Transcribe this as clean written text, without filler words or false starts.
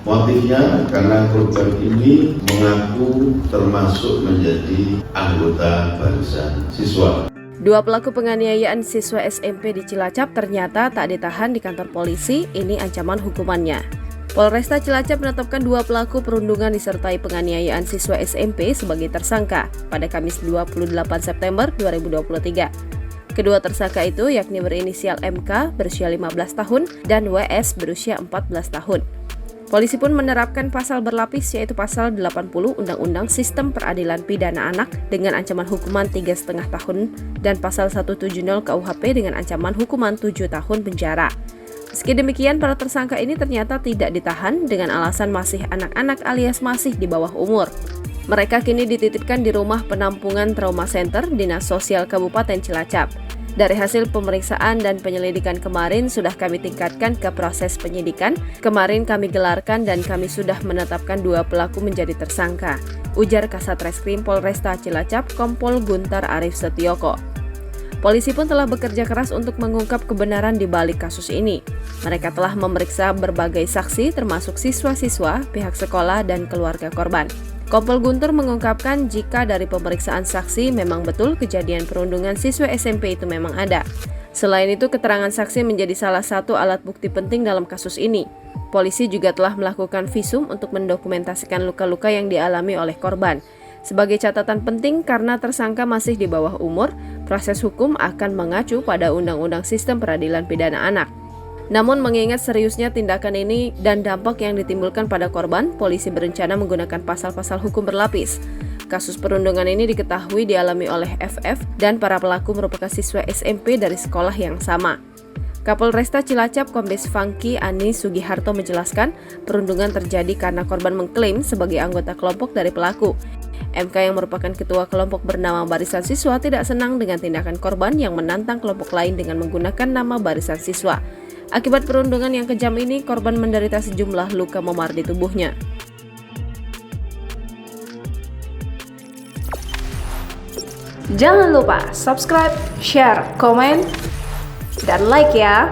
Motifnya karena korban ini mengaku termasuk menjadi anggota barisan siswa. Dua pelaku penganiayaan siswa SMP di Cilacap ternyata tak ditahan di kantor polisi, ini ancaman hukumannya. Polresta Cilacap menetapkan dua pelaku perundungan disertai penganiayaan siswa SMP sebagai tersangka pada Kamis 28 September 2023. Kedua tersangka itu yakni berinisial MK berusia 15 tahun dan WS berusia 14 tahun. Polisi pun menerapkan pasal berlapis yaitu pasal 80 Undang-Undang Sistem Peradilan Pidana Anak dengan ancaman hukuman 3,5 tahun dan pasal 170 KUHP dengan ancaman hukuman 7 tahun penjara. Meski demikian, para tersangka ini ternyata tidak ditahan dengan alasan masih anak-anak alias masih di bawah umur. Mereka kini dititipkan di Rumah Penampungan Trauma Center Dinas Sosial Kabupaten Cilacap. Dari hasil pemeriksaan dan penyelidikan kemarin sudah kami tingkatkan ke proses penyidikan. Kemarin kami gelarkan dan kami sudah menetapkan dua pelaku menjadi tersangka, ujar Kasat Reskrim Polresta Cilacap Kompol Guntar Arif Setioko. Polisi pun telah bekerja keras untuk mengungkap kebenaran di balik kasus ini. Mereka telah memeriksa berbagai saksi termasuk siswa-siswa, pihak sekolah, dan keluarga korban. Kompol Guntur mengungkapkan jika dari pemeriksaan saksi memang betul kejadian perundungan siswa SMP itu memang ada. Selain itu, keterangan saksi menjadi salah satu alat bukti penting dalam kasus ini. Polisi juga telah melakukan visum untuk mendokumentasikan luka-luka yang dialami oleh korban. Sebagai catatan penting, karena tersangka masih di bawah umur, proses hukum akan mengacu pada Undang-Undang Sistem Peradilan Pidana Anak. Namun mengingat seriusnya tindakan ini dan dampak yang ditimbulkan pada korban, polisi berencana menggunakan pasal-pasal hukum berlapis. Kasus perundungan ini diketahui dialami oleh FF dan para pelaku merupakan siswa SMP dari sekolah yang sama. Kapolresta Cilacap Kombes Fangki Ani Sugiharto menjelaskan perundungan terjadi karena korban mengklaim sebagai anggota kelompok dari pelaku. MK yang merupakan ketua kelompok bernama Barisan Siswa tidak senang dengan tindakan korban yang menantang kelompok lain dengan menggunakan nama Barisan Siswa. Akibat perundungan yang kejam ini, korban menderita sejumlah luka memar di tubuhnya. Jangan lupa subscribe, share, komen, dan like ya!